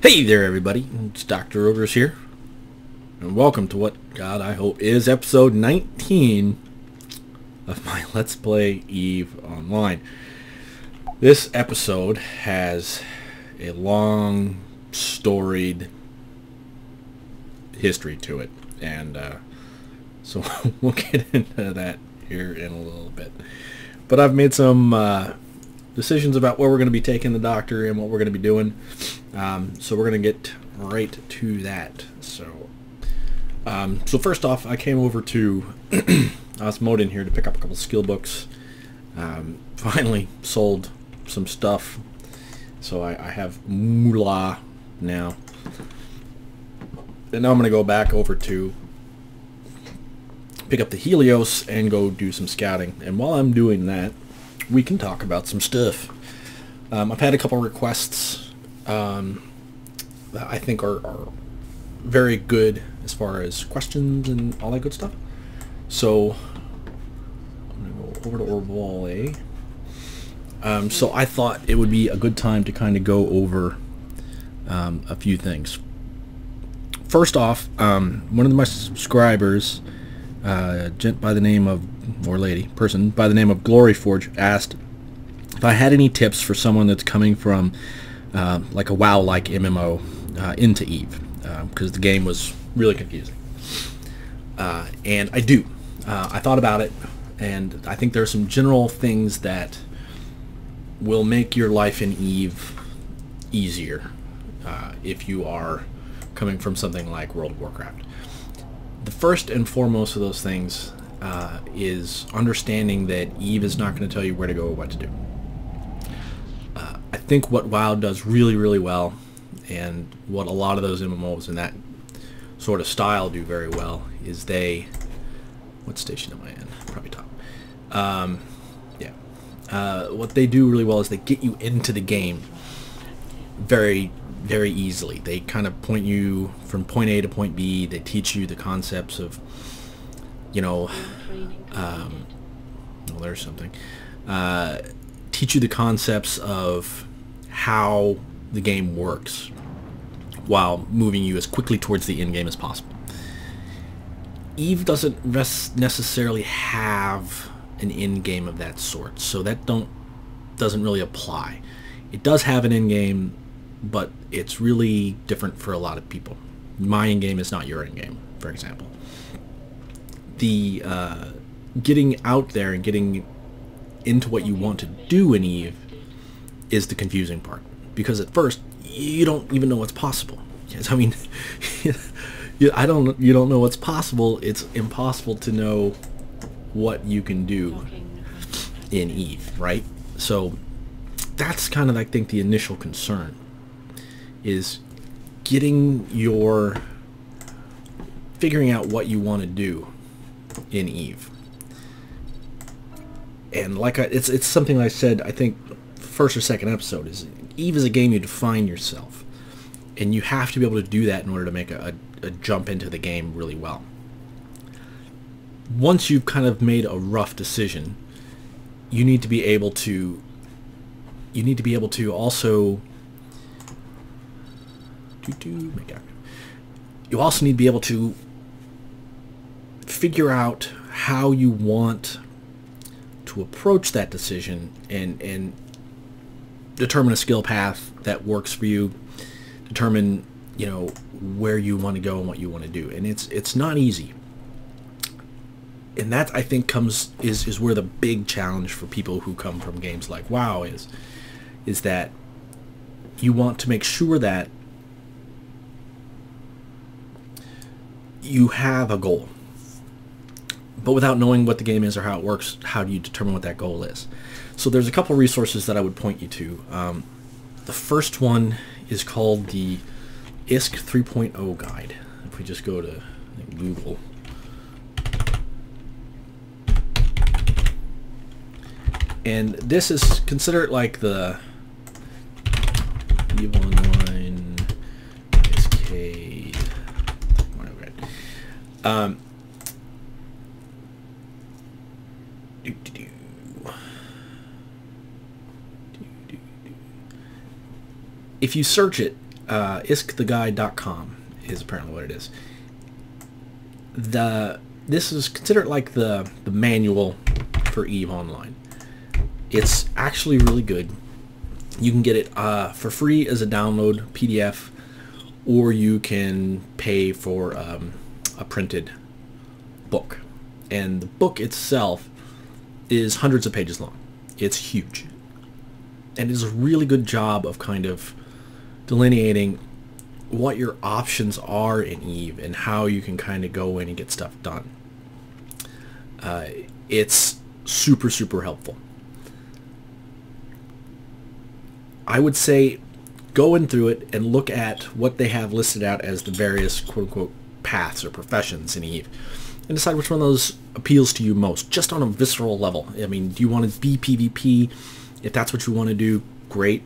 Hey there, everybody. It's Dr. Ogres here, and welcome to what God I hope is episode 19 of my Let's Play EVE Online. This episode has a long, storied history to it, and so we'll get into that here in a little bit. But I've made some decisions about where we're going to be taking the Doctor and what we're going to be doing. So we're going to get right to that. So first off, I came over to Osmodin here to pick up a couple skill books. Finally sold some stuff, so I have moolah now. And now I'm going to go back over to pick up the Helios and go do some scouting. And while I'm doing that, we can talk about some stuff. I've had a couple requests that I think are very good as far as questions and all that good stuff. So I'm going to go over to Orbital A. So I thought it would be a good time to kind of go over a few things. First off, one of my subscribers, gent by the name of, or person by the name of Gloryforge, asked if I had any tips for someone that's coming from like a WoW-like MMO into EVE, because the game was really confusing. And I do. I thought about it, and I think there are some general things that will make your life in EVE easier if you are coming from something like World of Warcraft. The first and foremost of those things is understanding that EVE is not going to tell you where to go or what to do. I think what WoW does really, really well, and what a lot of those MMOs in that sort of style do very well, is they... What station am I in? Probably top. What they do really well is they get you into the game very, very easily. They kind of point you from point A to point B. They teach you the concepts of, you know, well, there's something. Teach you the concepts of how the game works while moving you as quickly towards the end game as possible. EVE doesn't necessarily have an end game of that sort, so that doesn't really apply. It does have an end game, but it's really different for a lot of people. My end game is not your end game, for example. The getting out there and getting into what you want to do in EVE is the confusing part, because at first you don't even know what's possible. I mean, you don't know what's possible. It's impossible to know what you can do in EVE, right? So that's kind of, I think, the initial concern, is figuring out what you want to do in EVE. And like it's something I said, I think first or second episode, is EVE is a game you define yourself, and you have to be able to do that in order to make a jump into the game really well. Once you've kind of made a rough decision, you need to be able to also you also need to be able to figure out how you want to approach that decision and determine a skill path that works for you, determine, you know, where you want to go and what you want to do. And it's not easy. And that, I think, is where the big challenge for people who come from games like WoW is that you want to make sure that you have a goal. But without knowing what the game is or how it works, how do you determine what that goal is? So there's a couple resources that I would point you to. The first one is called the ISK 3.0 guide. If we just go to Google. And this is considered like the EVE Online ISK. If you search it, isktheguide.com is apparently what it is. This is considered like the manual for EVE Online. It's actually really good. You can get it for free as a download PDF, or you can pay for a printed book. And the book itself is hundreds of pages long. It's huge. And it does a really good job of kind of delineating what your options are in EVE and how you can kind of go in and get stuff done. It's super, super helpful. I would say go in through it and look at what they have listed out as the various quote-unquote paths or professions in EVE and decide which one of those appeals to you most, just on a visceral level. I mean, do you want to be PvP? If that's what you want to do, great.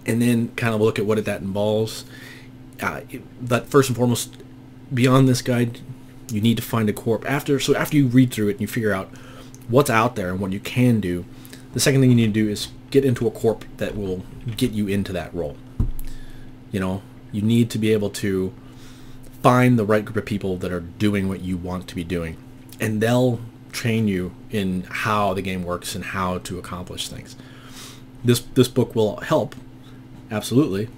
And then kind of look at what that involves. But first and foremost, beyond this guide, you need to find a corp. After you read through it and you figure out what's out there and what you can do, the second thing you need to do is get into a corp that will get you into that role. You know, you need to be able to find the right group of people that are doing what you want to be doing, and they'll train you in how the game works and how to accomplish things. This book will help, absolutely,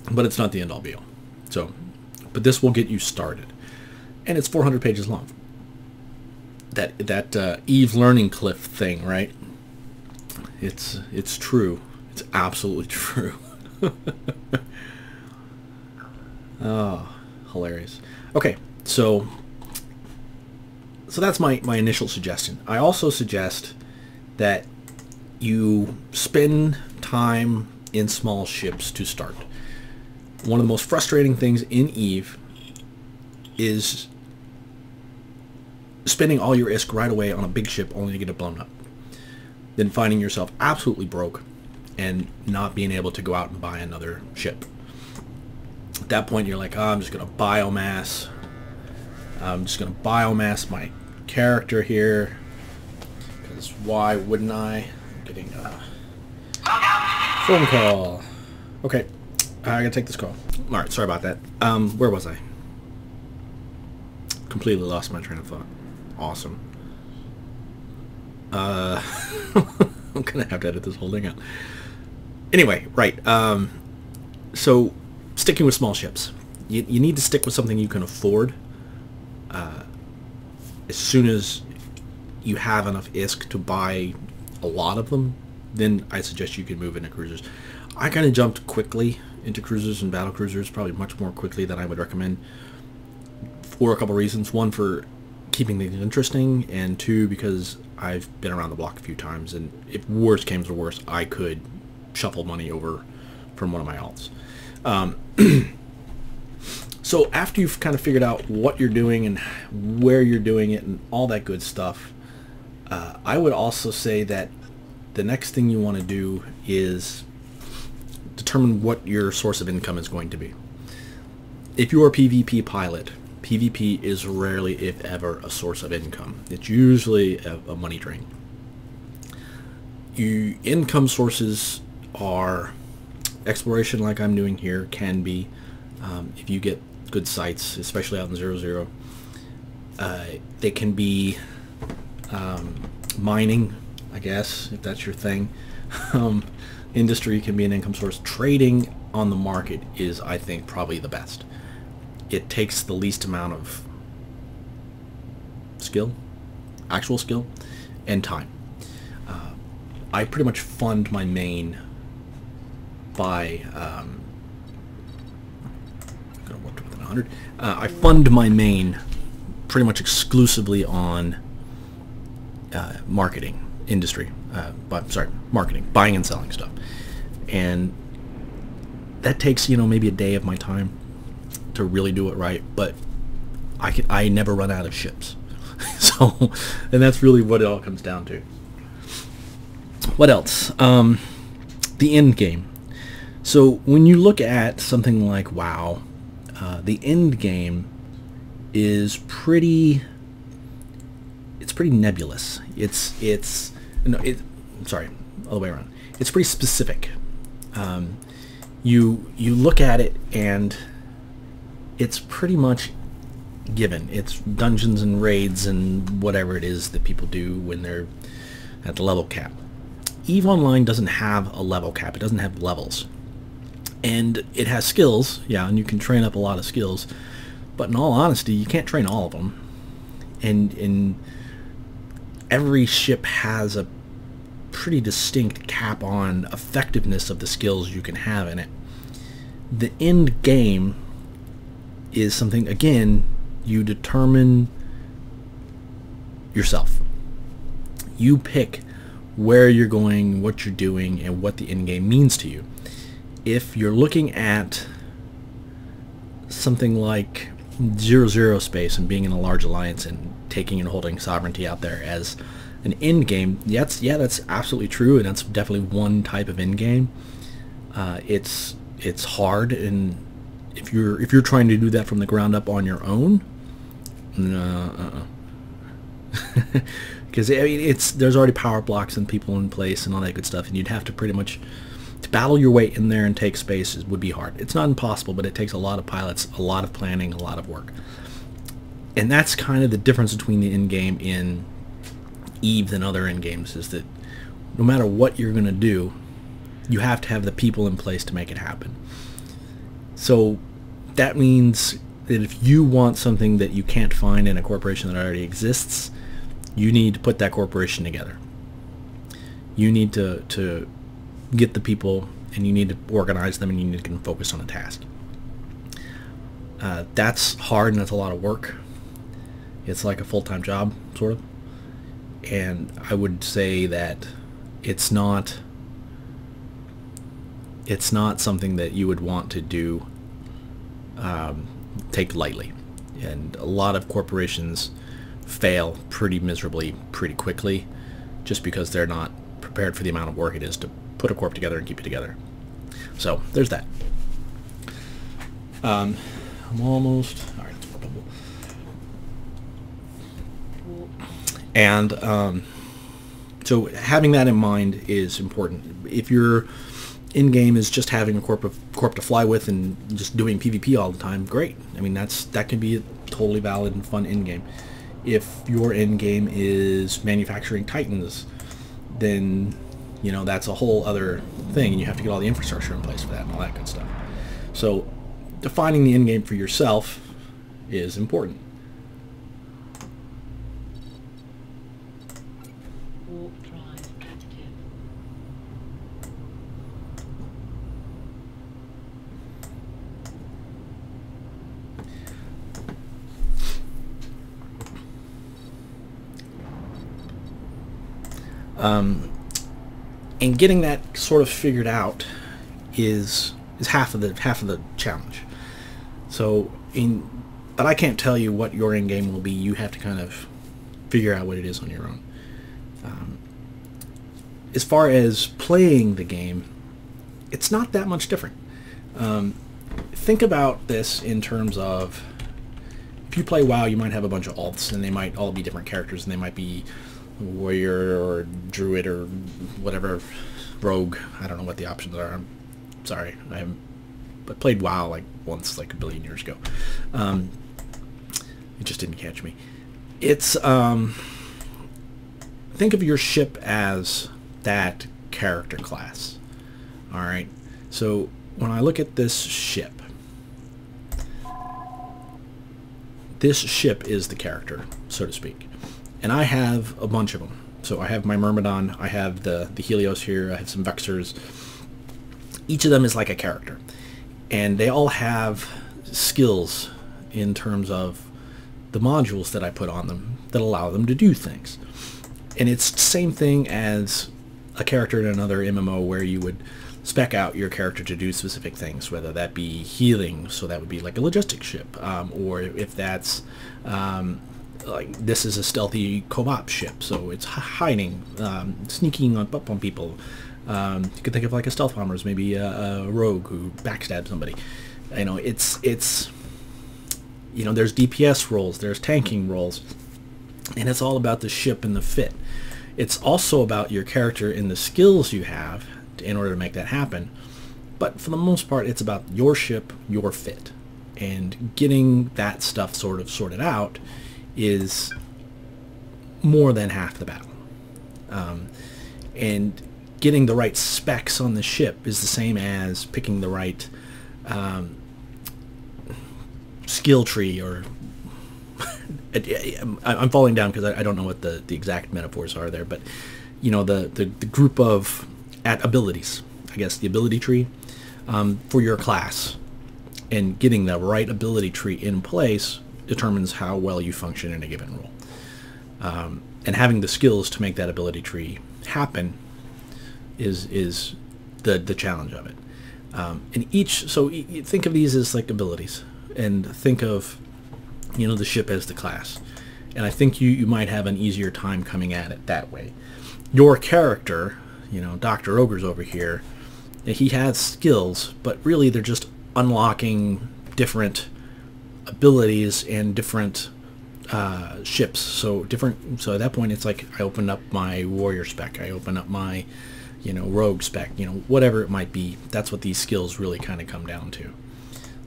but it's not the end-all be-all. So, but this will get you started, and it's 400 pages long. That EVE learning cliff thing, right? It's true. It's absolutely true. Oh, hilarious. Okay, so that's my initial suggestion. I also suggest that you spend time in small ships to start. One of the most frustrating things in EVE is spending all your ISK right away on a big ship only to get it blown up. Then finding yourself absolutely broke and not being able to go out and buy another ship. At that point you're like, oh, I'm just going to biomass. I'm just going to biomass my character here. Because why wouldn't I? I'm getting a phone call. Okay, I gotta take this call. Alright, sorry about that. Where was I? Completely lost my train of thought. Awesome. I'm gonna have to edit this whole thing out. Anyway, right. So, sticking with small ships. You need to stick with something you can afford. As soon as you have enough ISK to buy a lot of them, then I suggest you can move into cruisers. I kind of jumped quickly into cruisers and battle cruisers, probably much more quickly than I would recommend, for a couple reasons. One, for keeping things interesting, and two, because I've been around the block a few times, and if worse came to worse, I could shuffle money over from one of my alts. So after you've kind of figured out what you're doing and where you're doing it and all that good stuff, I would also say that the next thing you want to do is determine what your source of income is going to be. If you're a PvP pilot, PvP is rarely, if ever, a source of income. It's usually a money drain. Income sources are exploration, like I'm doing here, can be. If you get good sites, especially out in 0-0, they can be mining, I guess, if that's your thing. Industry can be an income source. Trading on the market is, I think, probably the best. It takes the least amount of skill, actual skill, and time. I pretty much fund my main by I fund my main pretty much exclusively on marketing, industry, marketing, buying and selling stuff, and that takes, you know, maybe a day of my time to really do it right, but I never run out of ships. So, and that's really what it all comes down to. What else? The end game. So when you look at something like WoW, the end game is pretty nebulous. Sorry, all the way around. It's pretty specific. you look at it and it's pretty much given. It's dungeons and raids and whatever it is that people do when they're at the level cap. EVE Online doesn't have a level cap. It doesn't have levels. And it has skills, yeah, and you can train up a lot of skills. But in all honesty, you can't train all of them. And every ship has a pretty distinct cap on effectiveness of the skills you can have in it. The end game is something, again, you determine yourself. You pick where you're going, what you're doing, and what the end game means to you. If you're looking at something like 0-0 space and being in a large alliance and taking and holding sovereignty out there as an end game, that's absolutely true, and that's definitely one type of end game. It's hard, and if you're trying to do that from the ground up on your own, because I mean, there's already power blocks and people in place and all that good stuff, and you'd have to pretty much to battle your way in there and take space would be hard. It's not impossible, but it takes a lot of pilots, a lot of planning, a lot of work. And that's kind of the difference between the end game in EVE and other end games, is that no matter what you're going to do, you have to have the people in place to make it happen. So that means that if you want something that you can't find in a corporation that already exists, you need to put that corporation together. You need to get the people, and you need to organize them, and you need to get them focused on a task. That's hard, and that's a lot of work. It's like a full-time job, sort of. And I would say that it's not something that you would want to do take lightly. And a lot of corporations fail pretty miserably pretty quickly just because they're not prepared for the amount of work it is to put a corp together and keep it together. So there's that. I'm almost all right. And so having that in mind is important. If your end game is just having a corp to fly with and just doing PvP all the time, great. I mean, that can be a totally valid and fun end game. If your end game is manufacturing Titans, then that's a whole other thing, and you have to get all the infrastructure in place for that and all that good stuff. So defining the end game for yourself is important. And getting that sort of figured out is half of the challenge. So but I can't tell you what your end game will be. You have to kind of figure out what it is on your own. As far as playing the game, it's not that much different. Think about this in terms of, if you play WoW, you might have a bunch of alts, and they might all be different characters, and they might be warrior or druid or whatever, rogue. I don't know what the options are. I'm sorry, I played WoW like once, like a billion years ago. It just didn't catch me. It's think of your ship as that character class. All right, so when I look at this ship is the character, so to speak. And I have a bunch of them. So I have my Myrmidon, I have the Helios here, I have some Vexers. Each of them is like a character. And they all have skills in terms of the modules that I put on them that allow them to do things. And it's the same thing as a character in another MMO where you would spec out your character to do specific things, whether that be healing, so that would be like a logistics ship, or if that's like this is a stealthy co-op ship, so it's hiding, sneaking up on people. You could think of like a stealth bombers, maybe a rogue who backstabs somebody. It's there's DPS roles, there's tanking roles, and it's all about the ship and the fit. It's also about your character and the skills you have in order to make that happen. But for the most part, it's about your ship, your fit. And getting that stuff sort of sorted out is more than half the battle. And getting the right specs on the ship is the same as picking the right skill tree, or I'm falling down because I don't know what the exact metaphors are there, but you know, the group of abilities, I guess, the ability tree for your class, and getting the right ability tree in place determines how well you function in a given role. And having the skills to make that ability tree happen is the challenge of it. And so think of these as like abilities, and think of, you know, the ship as the class. And I think you might have an easier time coming at it that way. Your character, you know, Dr. Ogres over here, he has skills, but really they're just unlocking different abilities and different ships. So at that point, it's like I open up my warrior spec, I open up my, you know, rogue spec, you know, whatever it might be. That's what these skills really kind of come down to.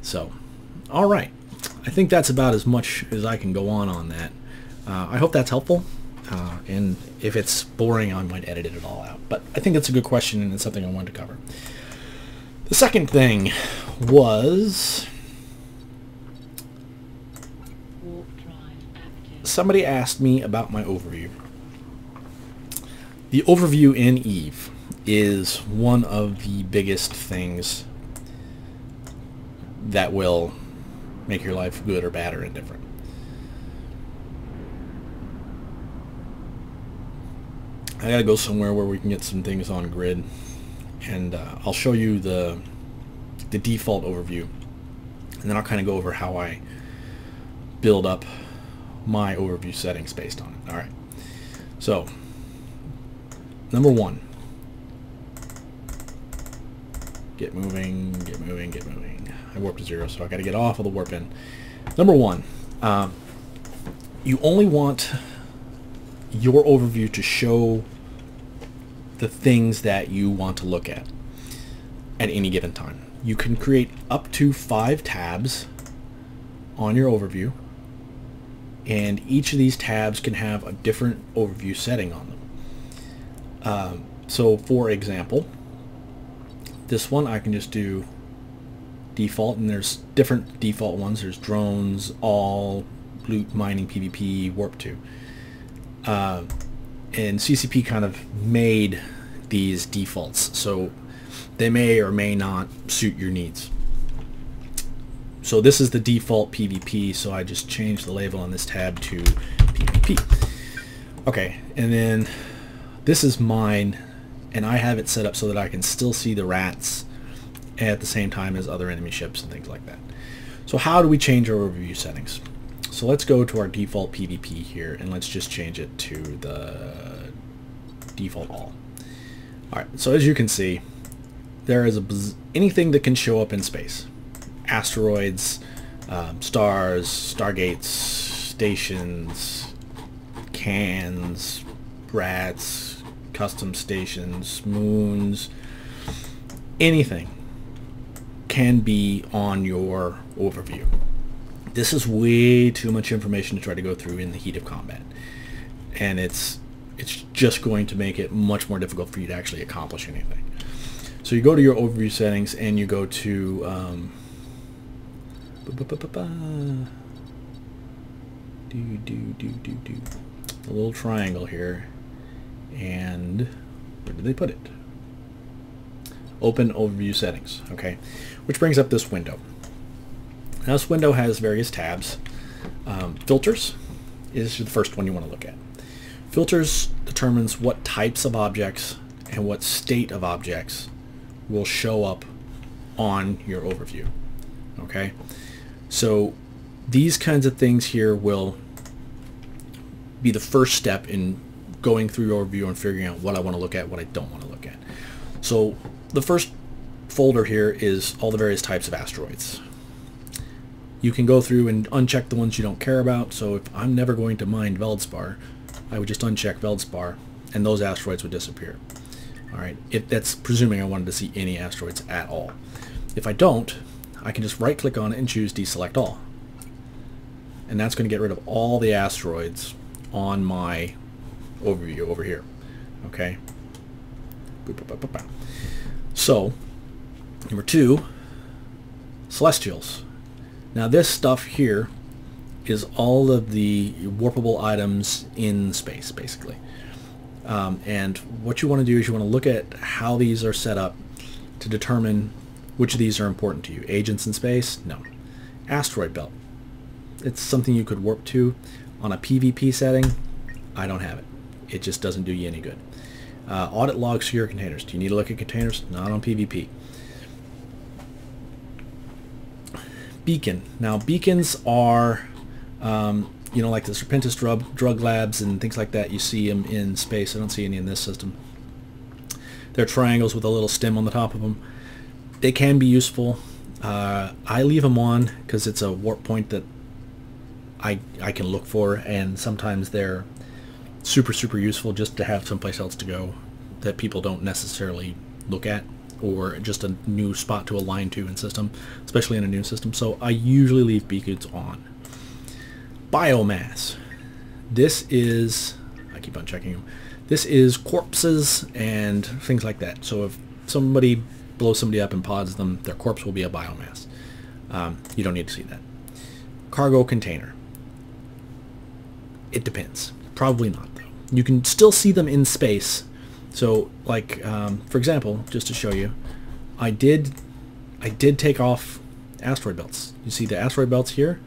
So, all right, I think that's about as much as I can go on that. I hope that's helpful. And if it's boring, I might edit it all out. But I think it's a good question, and it's something I wanted to cover. The second thing was somebody asked me about my overview. The overview in Eve is one of the biggest things that will make your life good or bad or indifferent. I gotta go somewhere where we can get some things on grid, and I'll show you the default overview, and then I'll kind of go over how I build up my overview settings based on it. All right, so number one, get moving, get moving, get moving. I warped to 0, so I got to get off of the warp in. Number one, you only want your overview to show the things that you want to look at any given time. You can create up to 5 tabs on your overview, and each of these tabs can have a different overview setting on them. So for example, this one I can just do default, and there's different default ones. There's drones, all, loot, mining, PvP, warp 2. And CCP kind of made these defaults, so they may or may not suit your needs. So this is the default PvP, so I just changed the label on this tab to PvP. Okay, and then this is mine, and I have it set up so that I can still see the rats at the same time as other enemy ships and things like that. So how do we change our overview settings? So let's go to our default PvP here, and let's just change it to the default all. Alright, so as you can see, there is anything that can show up in space. Asteroids, stars, stargates, stations, cans, rats, custom stations, moons, anything can be on your overview. This is way too much information to try to go through in the heat of combat, and it's just going to make it much more difficult for you to actually accomplish anything. So you go to your overview settings, and you go to the little triangle here, and where did they put it? Open overview settings. Okay, which brings up this window. Now this window has various tabs. Filters is the first one you want to look at. Filters determines what types of objects and what state of objects will show up on your overview. Okay, so these kinds of things here will be the first step in going through your overview and figuring out what I want to look at, what I don't want to look at. So the first folder here is all the various types of asteroids. You can go through and uncheck the ones you don't care about. So if I'm never going to mine Veldspar, I would just uncheck Veldspar, and those asteroids would disappear. All right, if that's presuming I wanted to see any asteroids at all. If I don't, I can just right click on it and choose deselect all. And that's going to get rid of all the asteroids on my overview over here. Okay. So, number 2, celestials. Now this stuff here is all of the warpable items in space, basically. And what you want to do is you want to look at how these are set up to determine which of these are important to you. Agents in space? No. Asteroid belt. It's something you could warp to. On a PvP setting, I don't have it. It just doesn't do you any good. Audit log secure containers. Do you need to look at containers? Not on PvP. Beacon. Now beacons are, you know, like the serpentis drug labs and things like that. You see them in space. I don't see any in this system. They're triangles with a little stem on the top of them. They can be useful. I leave them on because it's a warp point that I can look for, and sometimes they're super useful just to have someplace else to go that people don't necessarily look at, or just a new spot to align to in system, especially in a new system. So I usually leave beacons on. Biomass. This is, I keep on checking them, this is corpses and things like that. So if somebody blows somebody up and pods them, their corpse will be a biomass. You don't need to see that. Cargo container. It depends. Probably not, though. You can still see them in space. So, like, for example, just to show you, I did take off asteroid belts. You see the asteroid belts here?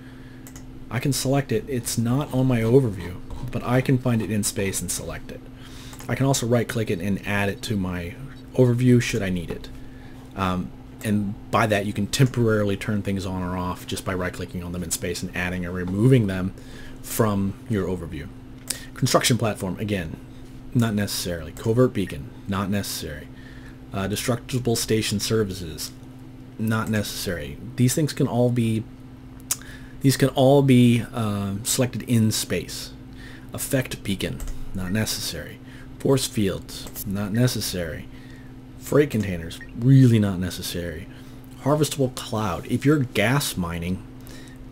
I can select it. It's not on my overview, but I can find it in space and select it. I can also right-click it and add it to my overview should I need it. And by that, you can temporarily turn things on or off just by right-clicking on them in space and adding or removing them from your overview. Construction platform, again, not necessarily. Covert beacon, not necessary. Destructible station services, not necessary. These things can all be selected in space. Effect beacon, not necessary. Force fields, not necessary. Freight containers, really not necessary. Harvestable cloud. If you're gas mining,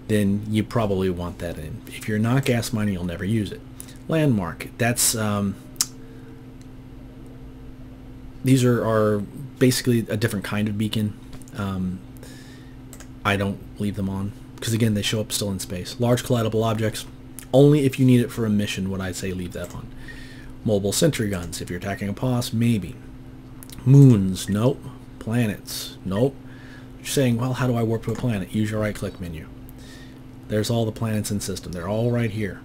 then you probably want that in. If you're not gas mining, you'll never use it. Landmark. That's these are basically a different kind of beacon. I don't leave them on because again they show up still in space. Large collidable objects, only if you need it for a mission would I say leave that on. Mobile sentry guns. If you're attacking a boss, maybe. Moons, nope. Planets, nope. You're saying, well, how do I warp to a planet? Use your right-click menu. There's all the planets in system. They're all right here.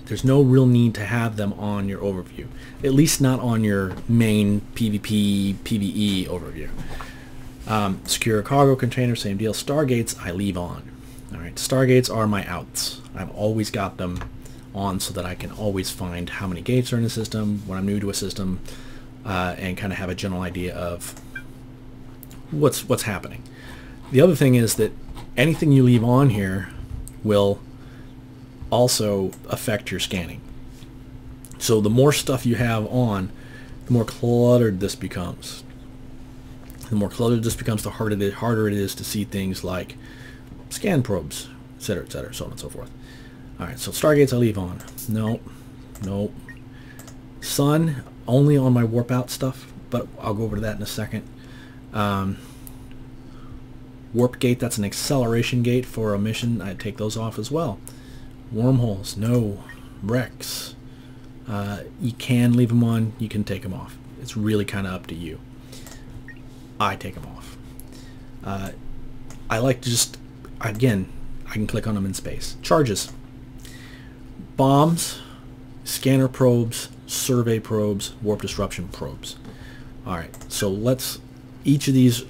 There's no real need to have them on your overview. At least not on your main PvP, PvE overview. Secure cargo container, same deal. Stargates, I leave on. Alright, Stargates are my outs. I've always got them on so that I can always find how many gates are in the system, when I'm new to a system, and kind of have a general idea of what's happening. The other thing is that anything you leave on here will also affect your scanning. So the more stuff you have on, the more cluttered this becomes. The more cluttered this becomes, the harder it is to see things like scan probes, etc., so on and so forth. Alright, so Stargates I leave on. Nope. Nope. Sun, only on my warp out stuff, but I'll go over to that in a second. Warp gate, that's an acceleration gate for a mission. I take those off as well. Wormholes, no. Wrecks. You can leave them on, you can take them off. It's really kind of up to you. I take them off. I like to just, again, I can click on them in space. Charges. Bombs, scanner probes, survey probes, warp disruption probes. Alright, so let's, each of these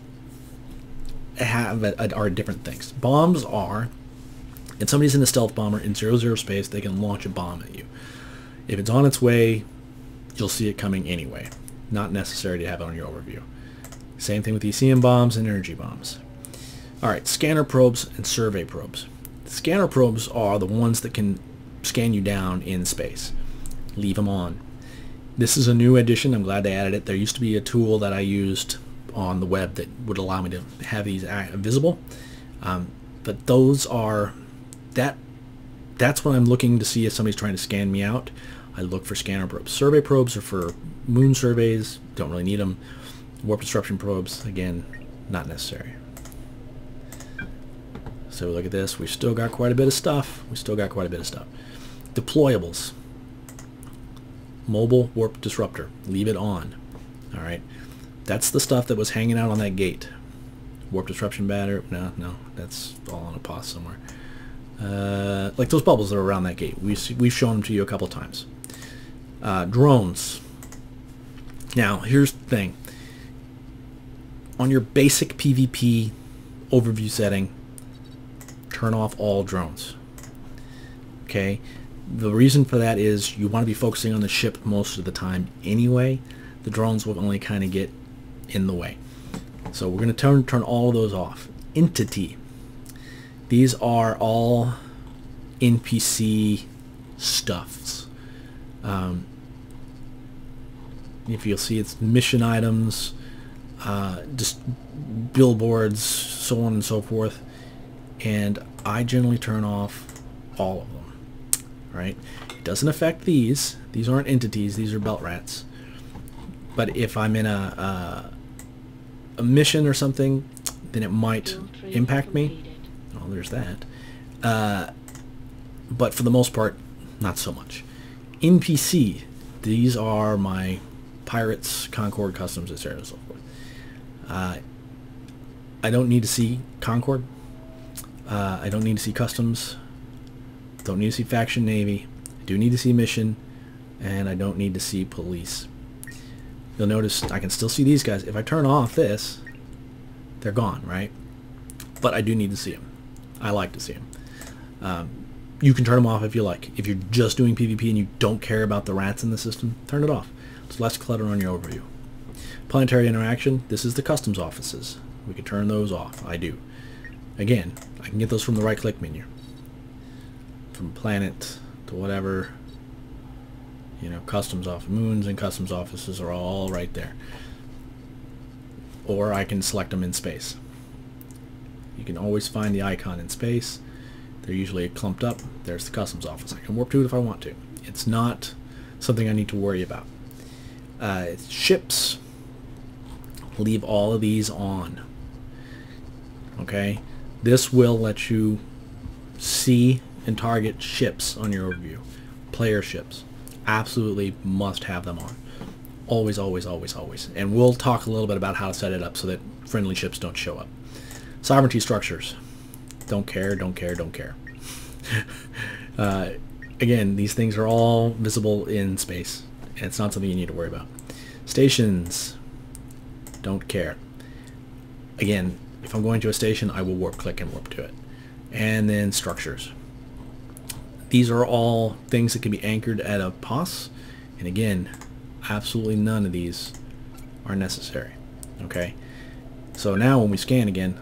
are different things. Bombs are, if somebody's in a stealth bomber in 0-0 space, they can launch a bomb at you. If it's on its way, you'll see it coming anyway. Not necessary to have it on your overview. Same thing with ECM bombs and energy bombs. Alright, scanner probes and survey probes. Scanner probes are the ones that can scan you down in space. Leave them on. This is a new addition. I'm glad they added it. There used to be a tool that I used on the web that would allow me to have these visible. But those are, that's when I'm looking to see if somebody's trying to scan me out. I look for scanner probes. Survey probes are for moon surveys. Don't really need them. Warp disruption probes, again, not necessary. So look at this. We've still got quite a bit of stuff. Deployables. Mobile warp disruptor. Leave it on. All right. That's the stuff that was hanging out on that gate. Warp disruption battery. No, that's all on a pause somewhere. Like those bubbles that are around that gate. We've shown them to you a couple times. Drones. Now, here's the thing. On your basic PvP overview setting, turn off all drones. Okay? The reason for that is you want to be focusing on the ship most of the time anyway. The drones will only kind of get in the way. So we're going to turn all of those off. Entity. These are all NPC stuffs. If you'll see, it's mission items, just billboards, so on and so forth. And I generally turn off all of them. Right? It doesn't affect these. These aren't entities. These are belt rats. But if I'm in a mission or something, then it might impact me. Oh, there's that. But for the most part, not so much. NPC. These are my pirates, Concord, customs, etc. and so forth. I don't need to see Concord. I don't need to see customs. Don't need to see faction navy. I do need to see mission, and I don't need to see police. You'll notice I can still see these guys. If I turn off this, they're gone, right? But I do need to see them. I like to see them. You can turn them off if you like. If you're just doing PvP and you don't care about the rats in the system, turn it off. It's less clutter on your overview. Planetary interaction. This is the customs offices. We can turn those off. I do. Again, I can get those from the right-click menu. From planet to whatever, you know, customs office, moons and customs offices are all right there. Or I can select them in space. You can always find the icon in space. They're usually clumped up. There's the customs office. I can warp to it if I want to. It's not something I need to worry about. Ships. Leave all of these on. Okay? This will let you see and target ships on your overview. Player ships. Absolutely must have them on. Always, always, always, always. And we'll talk a little bit about how to set it up so that friendly ships don't show up. Sovereignty structures. Don't care, don't care, don't care. Again, these things are all visible in space. And it's not something you need to worry about. Stations. Don't care. Again, if I'm going to a station, I will warp click and warp to it. And then structures. These are all things that can be anchored at a POS. And again, absolutely none of these are necessary. Okay? So now when we scan again,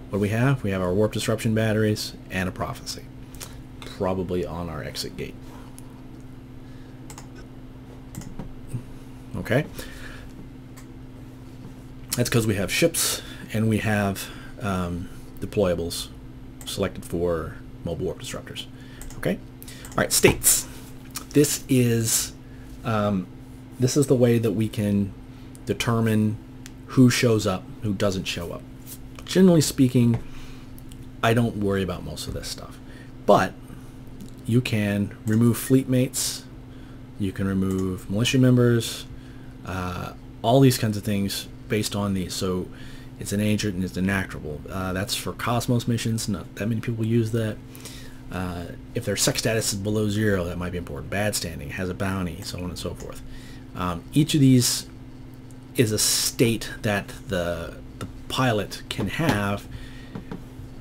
what do we have? We have our warp disruption batteries and a prophecy. Probably on our exit gate. Okay? That's because we have ships and we have deployables selected for mobile warp disruptors. Okay? Alright, states. This is the way that we can determine who shows up, who doesn't show up. Generally speaking, I don't worry about most of this stuff. But you can remove fleet mates, you can remove militia members, all these kinds of things based on these. So it's an agent and it's inactivable. That's for Cosmos missions. Not that many people use that. If their sex status is below 0, that might be important. Bad standing, has a bounty, so on and so forth. Each of these is a state that the pilot can have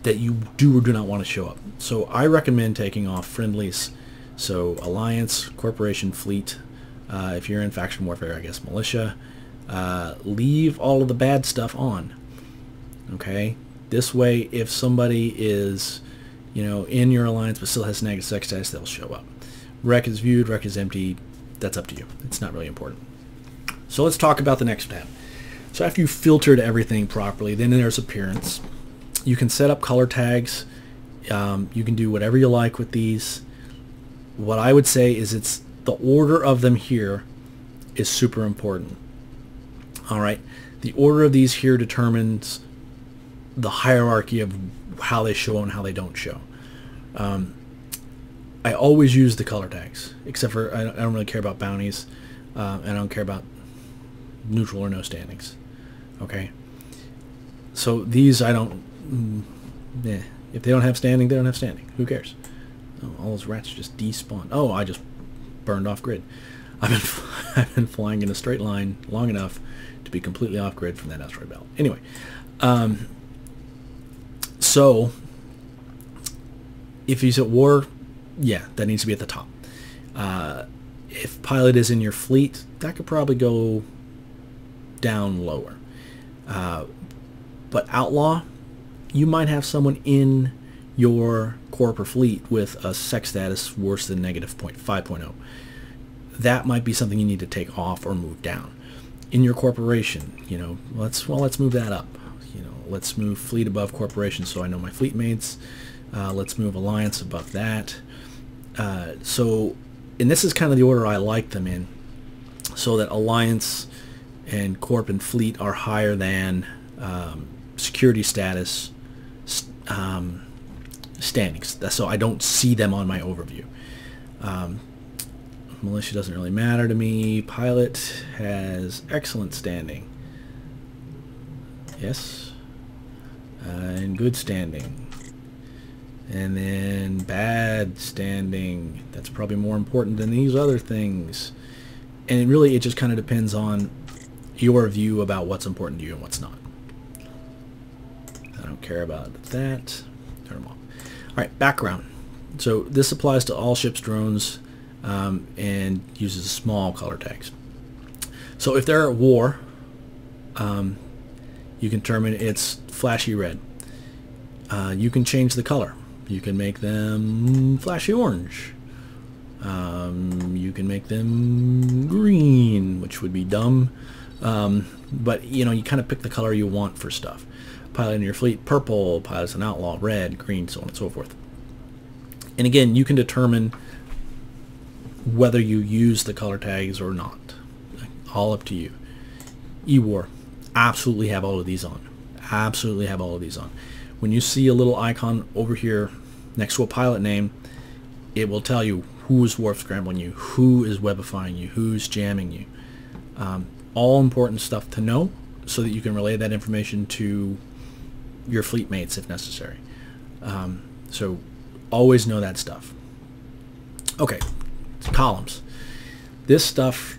that you do or do not want to show up. So I recommend taking off friendlies. So Alliance, Corporation, Fleet. If you're in faction warfare, I guess militia. Leave all of the bad stuff on. Okay? This way, if somebody is, you know, in your alliance but still has negative sex status, they'll show up. Wreck is viewed, wreck is empty. that's up to you. It's not really important. So let's talk about the next tab. So after you've filtered everything properly, then there's appearance. You can set up color tags. You can do whatever you like with these. What I would say is it's the order of them here is super important. All right, the order of these here determines the hierarchy of how they show and how they don't show. I always use the color tags, except for I don't really care about bounties, and I don't care about neutral or no standings. Okay, so these I don't. If they don't have standing, they don't have standing. Who cares? Oh, all those rats just despawned. Oh, I just burned off grid. I've been flying in a straight line long enough to be completely off grid from that asteroid belt. Anyway, so if he's at war, yeah, that needs to be at the top. If pilot is in your fleet, that could probably go down lower. But outlaw, you might have someone in your corp or fleet with a sex status worse than -5.0. That might be something you need to take off or move down. In your corporation, you know, let's move that up. You know, let's move fleet above corporation so I know my fleet mates. Let's move alliance above that. And this is kind of the order I like them in, so that alliance and corp and fleet are higher than security status standings. So I don't see them on my overview. Militia doesn't really matter to me. Pilot has excellent standing. Yes. And good standing. And then bad standing. That's probably more important than these other things. And it just kind of depends on your view about what's important to you and what's not. I don't care about that. Turn them off. All right, background. So this applies to all ships, drones, and uses small color tags. So if they're at war, you can determine it's flashy red. You can change the color. You can make them flashy orange. You can make them green, which would be dumb. But you know, you kind of pick the color you want for stuff. Pilot in your fleet, purple. Pilot's an outlaw, red, green, so on and so forth. And again, you can determine whether you use the color tags or not. All up to you. E-War, absolutely have all of these on. Absolutely have all of these on. When you see a little icon over here next to a pilot name, it will tell you who is warp scrambling you, who is webifying you, who's jamming you. All important stuff to know so that you can relay that information to your fleet mates if necessary. So always know that stuff. Okay, columns. This stuff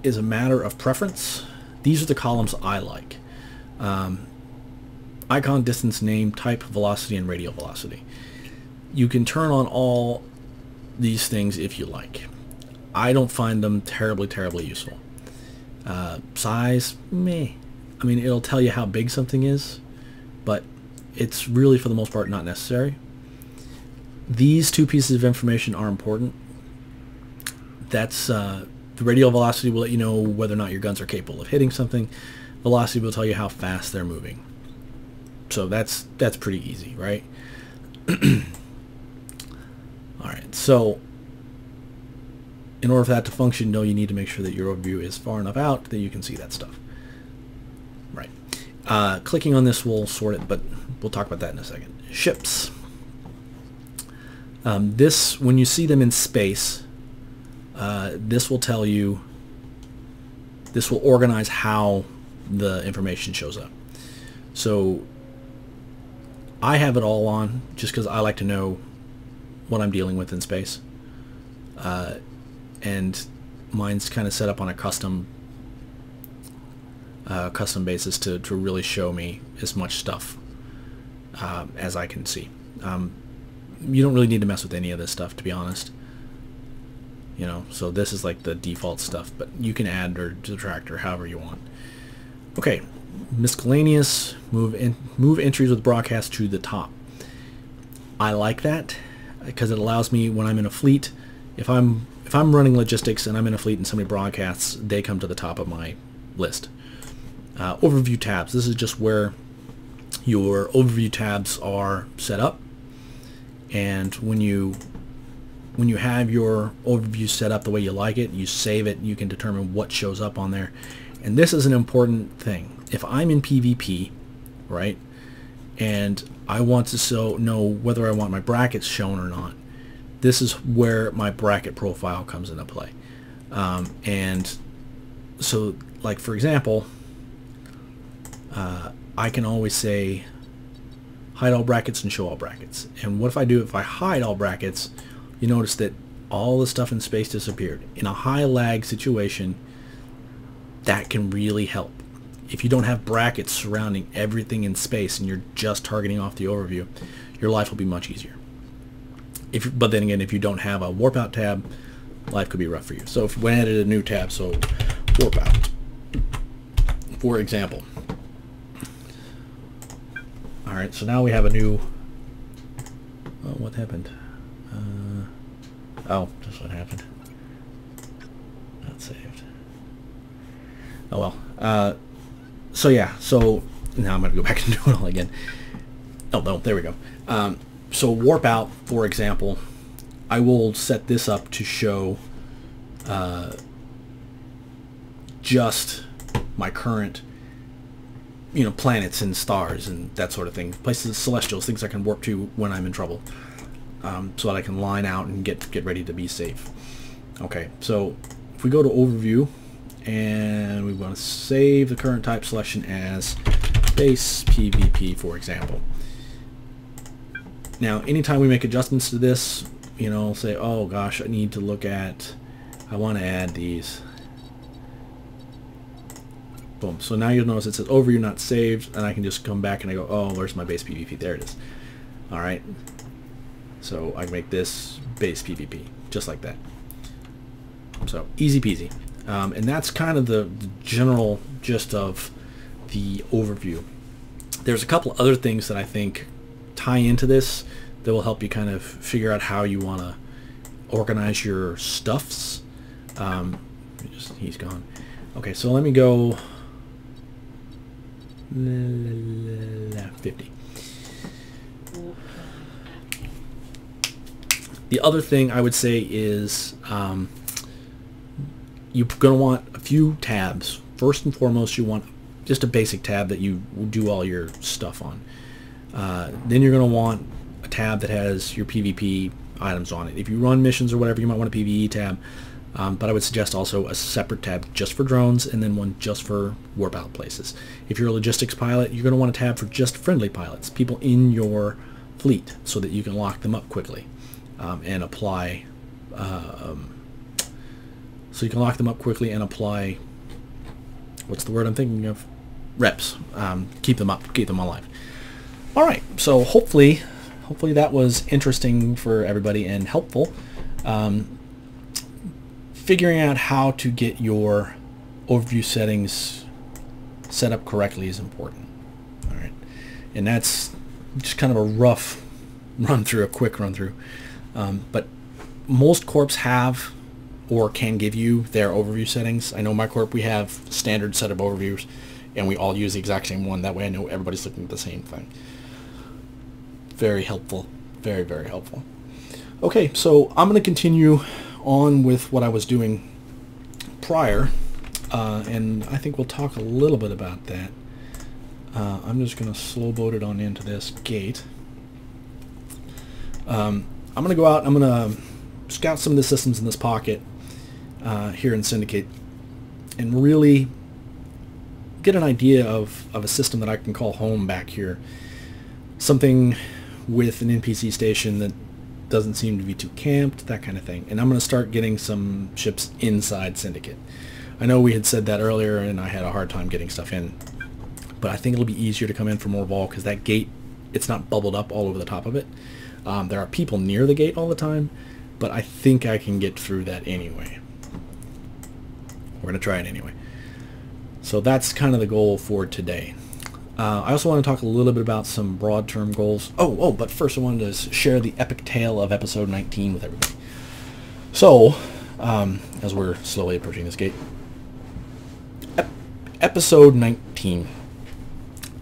is a matter of preference. These are the columns I like. Icon, distance, name, type, velocity, and radial velocity. You can turn on all these things if you like. I don't find them terribly useful. Size, meh. I mean, it'll tell you how big something is, but it's really, for the most part, not necessary. These two pieces of information are important. That's the radial velocity will let you know whether or not your guns are capable of hitting something. Velocity will tell you how fast they're moving. So that's pretty easy, right? All right, so in order for that to function, you need to make sure that your overview is far enough out that you can see that stuff. Right. Clicking on this will sort it, but we'll talk about that in a second. Ships. This, when you see them in space, this will tell you, this will organize how the information shows up. So I have it all on just because I like to know what I'm dealing with in space. And mine's kind of set up on a custom basis to really show me as much stuff as I can see. You don't really need to mess with any of this stuff, to be honest. You know, so this is like the default stuff, but you can add or subtract or however you want. Okay, miscellaneous, move entries with broadcast to the top. I like that because it allows me, when I'm in a fleet, if I'm if I'm running logistics and I'm in a fleet and somebody broadcasts, they come to the top of my list. Overview tabs. This is just where your overview tabs are set up, and when you have your overview set up the way you like it, you save it, you can determine what shows up on there. And this is an important thing. If I'm in PvP, right, and I want to know whether I want my brackets shown or not, this is where my bracket profile comes into play. And so, like, for example, I can always say hide all brackets and show all brackets. And what if I hide all brackets, you notice that all the stuff in space disappeared. In a high lag situation, that can really help. If you don't have brackets surrounding everything in space and you're just targeting off the overview, your life will be much easier. But then again, if you don't have a warp out tab, life could be rough for you. So if we added a new tab, so warp out, for example. Alright, so now we have a new... Oh, what happened? Oh, that's what happened. Not saved. Oh well. So yeah, so now I'm going to go back and do it all again. Oh no, there we go. So warp out, for example, I will set this up to show just my current, planets and stars and that sort of thing. Places, celestials, things I can warp to when I'm in trouble, so that I can line out and get ready to be safe. Okay, so if we go to overview and we want to save the current type selection as base PvP, for example. Now, anytime we make adjustments to this, say, oh gosh, I need to look at, I want to add these. Boom. So now you'll notice it says overview not saved, and I can just come back and I go, oh, where's my base PvP? There it is. All right. So I can make this base PvP, just like that. So easy peasy. And that's kind of the general gist of the overview. There's a couple other things that I think tie into this that will help you kind of figure out how you want to organize your stuffs. He's gone. Okay, so let me go 50. The other thing I would say is you're going to want a few tabs. First and foremost, you want just a basic tab that you do all your stuff on. Then you're going to want a tab that has your PvP items on it. If you run missions or whatever, you might want a PvE tab. But I would suggest also a separate tab just for drones and then one just for warp out places. If you're a logistics pilot, you're going to want a tab for just friendly pilots, people in your fleet, so that you can lock them up quickly and apply. So you can lock them up quickly and apply, what's the word I'm thinking of? Reps. Keep them up, keep them alive. All right, so hopefully that was interesting for everybody and helpful. Figuring out how to get your overview settings set up correctly is important. All right, and that's just kind of a rough run through, a quick run through. But most corps have or can give you their overview settings. I know my corp, we have standard set of overviews, and we all use the exact same one. That way I know everybody's looking at the same thing. Very helpful. Very, very helpful. Okay, so I'm going to continue on with what I was doing prior, and I think we'll talk a little bit about that. I'm just going to slow boat it on into this gate. I'm going to go out, I'm going to scout some of the systems in this pocket here in Syndicate and really get an idea of a system that I can call home back here. Something with an NPC station that doesn't seem to be too camped, that kind of thing. And I'm going to start getting some ships inside Syndicate. I know we had said that earlier and I had a hard time getting stuff in, but I think it'll be easier to come in from Orval because that gate, it's not bubbled up all over the top of it. There are people near the gate all the time, but I think I can get through that anyway. We're going to try it anyway. So that's kind of the goal for today. I also want to talk a little bit about some broad-term goals. But first I wanted to share the epic tale of episode 19 with everybody. So, as we're slowly approaching this gate. Episode 19.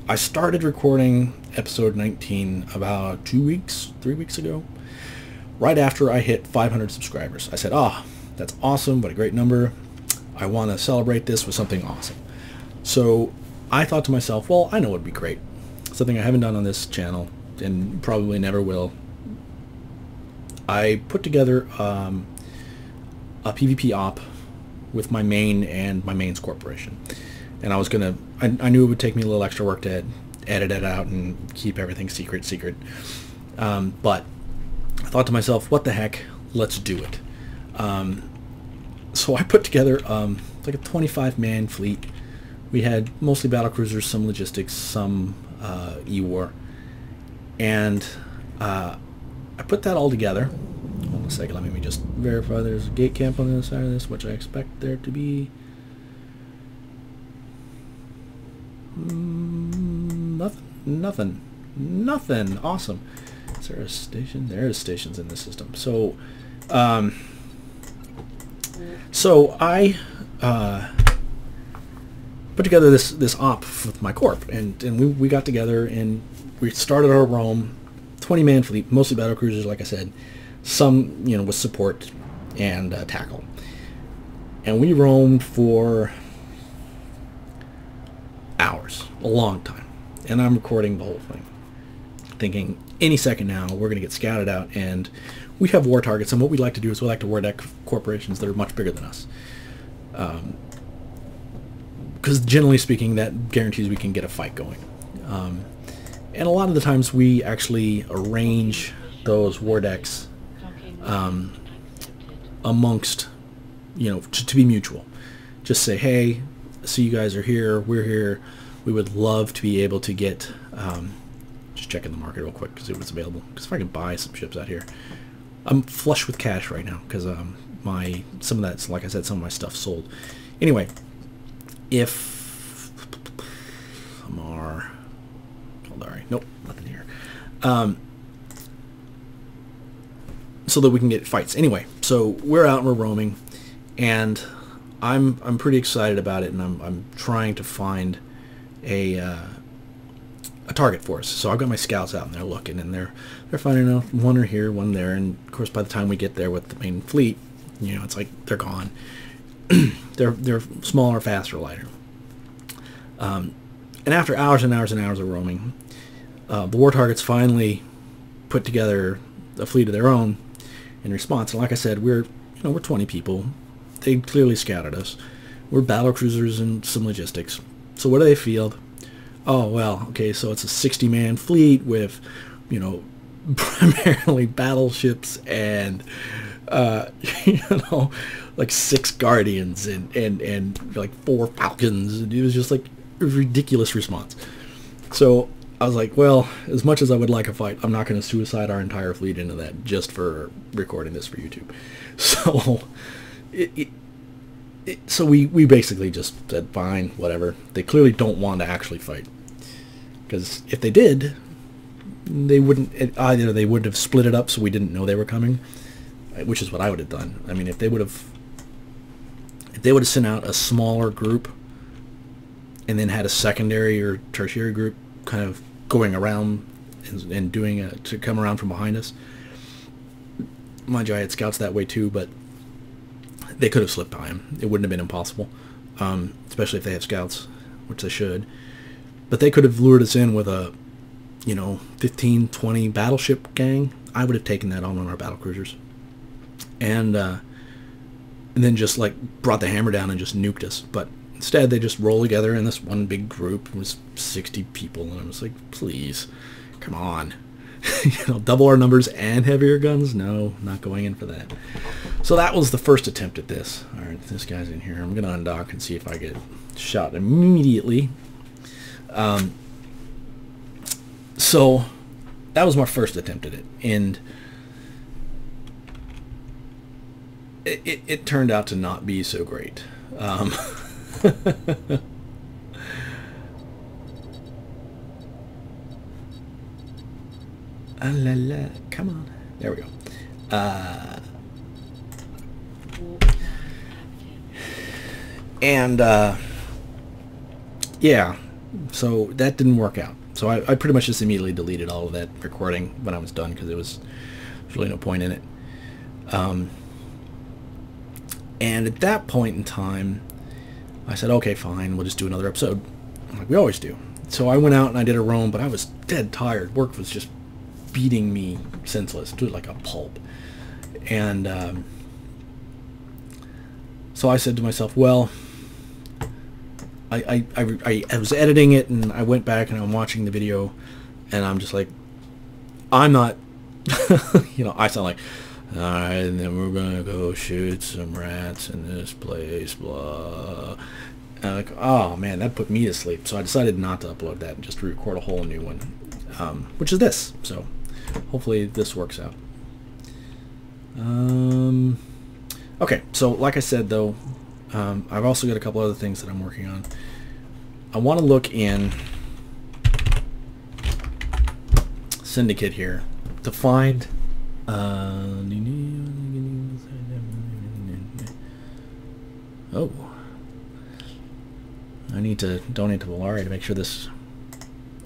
I started recording episode 19 about 3 weeks ago, right after I hit 500 subscribers. I said, that's awesome, what a great number. I want to celebrate this with something awesome. So I thought to myself, well, I know what would be great. Something I haven't done on this channel and probably never will. I put together a PvP op with my main and my main's corporation. And I was going to, I knew it would take me a little extra work to edit it out and keep everything secret. But I thought to myself, what the heck, let's do it. So I put together like a 25-man fleet. We had mostly battlecruisers, some logistics, some E-War. And I put that all together. Hold on a second, let me just verify there's a gate camp on the other side of this, which I expect there to be. Nothing. Awesome. Is there a station? There is stations in the system. So, I put together this op with my corp, and we got together and we started our roam. 20-man fleet, mostly battlecruisers, like I said. Some, with support and tackle. And we roamed for hours, a long time. And I'm recording the whole thing, thinking any second now we're going to get scouted out, and we have war targets. And what we like to do is we like to war deck corporations that are much bigger than us, because generally speaking, that guarantees we can get a fight going. And a lot of the times we actually arrange those war decks amongst, to be mutual. Just say, hey, see, you guys are here, we're here. We would love to be able to get, just checking the market real quick because it was available. Because if I can buy some ships out here. I'm flush with cash right now because some of that's, like I said, some of my stuff sold. Anyway, if nope, nothing here. So that we can get fights. Anyway, so we're out and we're roaming, and I'm pretty excited about it, and I'm trying to find a target for us. So I've got my scouts out and they're looking, and they're finding out one or here, one there, and of course by the time we get there with the main fleet, it's like they're gone. they're smaller, faster, lighter. And after hours and hours and hours of roaming, the war targets finally put together a fleet of their own in response. And like I said, we're 20 people. They clearly scouted us. We're battlecruisers and some logistics. So what do they field? Oh, well, okay, so it's a 60-man fleet with, primarily battleships and, like 6 Guardians and like 4 Falcons. And it was just like a ridiculous response. So I was like, well, as much as I would like a fight, I'm not going to suicide our entire fleet into that just for recording this for YouTube. So so we basically just said, fine, whatever. They clearly don't want to actually fight, because if they did, they wouldn't either. They would have split it up so we didn't know they were coming, which is what I would have done. I mean, if they would have sent out a smaller group and then had a secondary or tertiary group kind of going around and doing to come around from behind us. Mind you, I had scouts that way too, but they could have slipped by him. It wouldn't have been impossible, especially if they have scouts, which they should. But they could have lured us in with a, 15, 20 battleship gang. I would have taken that on our battlecruisers, and then just like brought the hammer down and just nuked us. But instead, they just roll together in this one big group. It was 60 people, and I was like, please, come on. Double our numbers and heavier guns? No, not going in for that. So that was the first attempt at this. All right, this guy's in here. I'm going to undock and see if I get shot immediately. So that was my first attempt at it, and it turned out to not be so great. La la, come on. There we go. And yeah, so that didn't work out. So I pretty much just immediately deleted all of that recording when I was done, because there's really no point in it. And at that point in time, I said, okay, fine, we'll just do another episode, like we always do. So I went out and I did a roam, but I was dead tired. Work was just beating me senseless, dude, like a pulp. And so I said to myself, well, I was editing it, and I went back and I'm watching the video, and I'm just like, I'm not, you know, I sound like, alright, and then we're gonna go shoot some rats in this place, blah. And I'm like, oh man, that put me to sleep. So I decided not to upload that and just record a whole new one, which is this. So hopefully this works out. Okay, so like I said though, I've also got a couple other things that I'm working on. I want to look in Syndicate here to find oh, I need to donate to Valari to make sure this,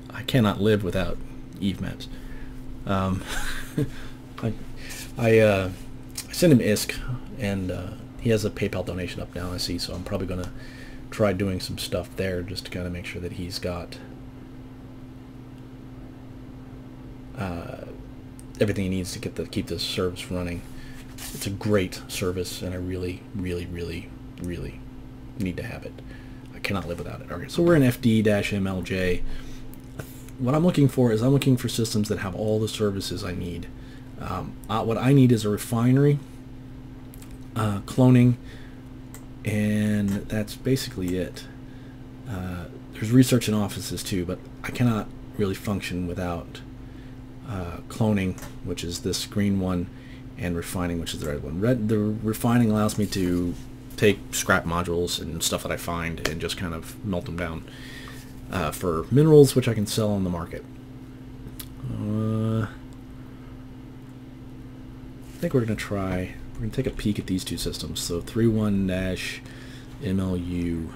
I cannot live without Eve maps. I sent him ISK, and he has a PayPal donation up now, I see, so I'm probably going to try doing some stuff there just to kind of make sure that he's got everything he needs to keep this service running. It's a great service, and I really, really, really, really need to have it. I cannot live without it. Okay, so we're in FD-MLJ. What I'm looking for is I'm looking for systems that have all the services I need. What I need is a refinery, cloning, and that's basically it. There's research in offices too, but I cannot really function without cloning, which is this green one, and refining, which is the red one. The refining allows me to take scrap modules and stuff that I find and just kind of melt them down for minerals, which I can sell on the market. I think we're going to take a peek at these two systems. So 31-MLU.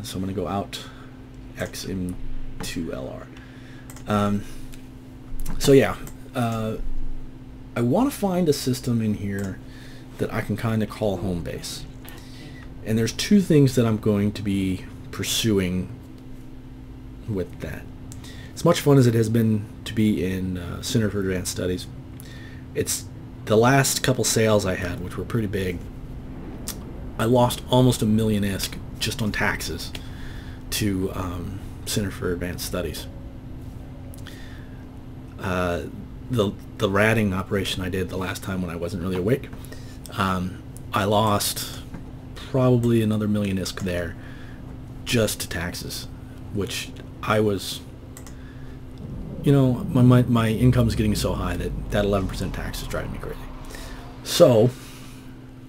So I'm going to go out XM2LR. So yeah, I want to find a system in here that I can kind of call home base. And there's two things that I'm going to be pursuing with that. As much fun as it has been to be in Center for Advanced Studies, it's the last couple sales I had, which were pretty big. I lost almost $1 million ISK just on taxes to Center for Advanced Studies. The ratting operation I did the last time when I wasn't really awake, I lost probably another $1 million ISK there just to taxes, which I was, you know, my income's getting so high that 11% tax is driving me crazy. So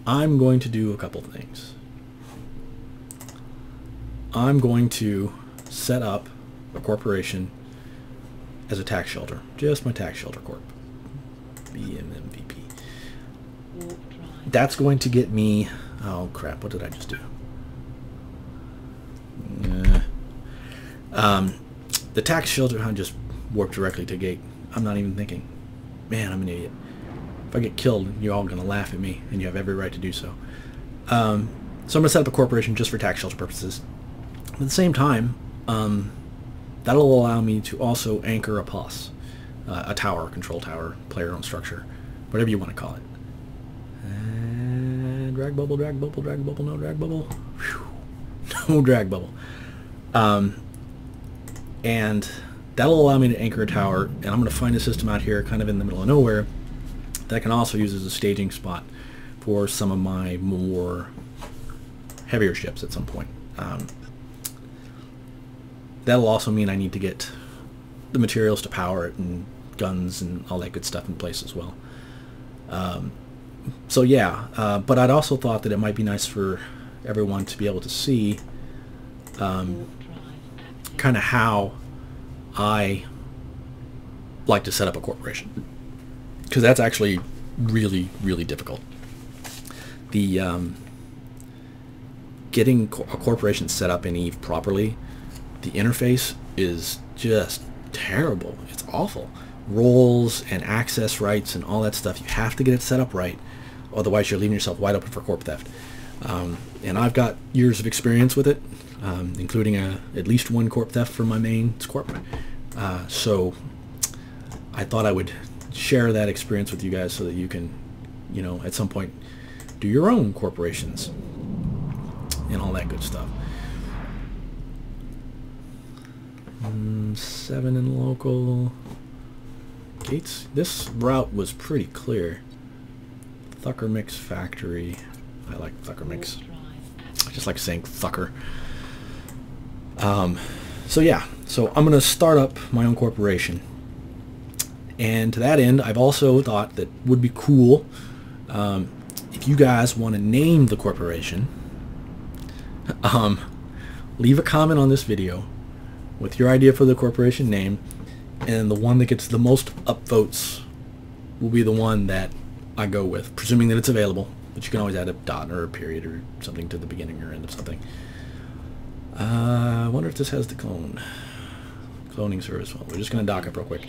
I'm going to do a couple things. I'm going to set up a corporation as a tax shelter, just my tax shelter corp, BMMVP. That's going to get me, oh crap, what did I just do? The tax shelter, I just warped directly to gate. I'm not even thinking. Man, I'm an idiot. If I get killed, you're all going to laugh at me, and you have every right to do so. So I'm going to set up a corporation just for tax shelter purposes. At the same time, that'll allow me to also anchor a POS, a tower, control tower, player-owned structure, whatever you want to call it. And drag bubble, no drag bubble. Whew. No drag bubble. And that'll allow me to anchor a tower, and I'm going to find a system out here kind of in the middle of nowhere that I can also use as a staging spot for some of my more heavier ships at some point. That'll also mean I need to get the materials to power it and guns and all that good stuff in place as well. So yeah, but I'd also thought that it might be nice for everyone to be able to see kind of how I like to set up a corporation, because that's actually really, really difficult. the getting a corporation set up in Eve properly, the interface is just terrible. It's awful. Roles and access rights and all that stuff, you have to get it set up right, otherwise you're leaving yourself wide open for corp theft. And I've got years of experience with it, including at least one corp theft from my main corp. So I thought I would share that experience with you guys so that you can, you know, at some point do your own corporations and all that good stuff. 7 in local. Gates. This route was pretty clear. Thucker Mix Factory. I like Thucker Mix. I just like saying Thucker. So yeah, so I'm going to start up my own corporation. And to that end, I've also thought that would be cool if you guys want to name the corporation, leave a comment on this video with your idea for the corporation name, and the one that gets the most upvotes will be the one that I go with, presuming that it's available, but you can always add a dot or a period or something to the beginning or end of something. I wonder if this has the cloning service. Well, we're just going to dock up real quick.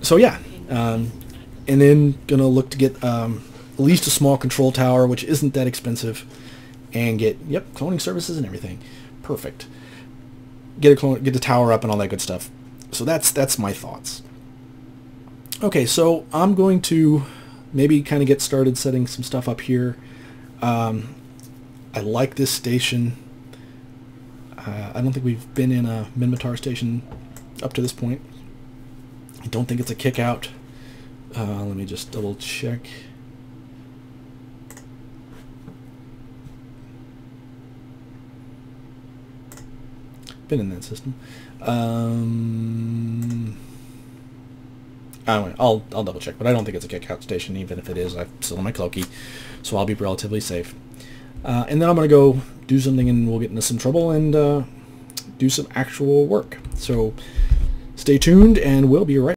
So yeah, and then going to look to get at least a small control tower, which isn't that expensive, and get, yep, cloning services and everything. Perfect. Get the tower up and all that good stuff. So that's my thoughts. Okay, so I'm going to maybe kind of get started setting some stuff up here. I like this station. I don't think we've been in a Minmatar station up to this point. I don't think it's a kick out. Let me just double check. Been in that system. I'll double check, but I don't think it's a kick out station. Even if it is, I'm still in my cloaky, so I'll be relatively safe. And then I'm gonna go do something, and we'll get into some trouble and do some actual work. So stay tuned, and we'll be right.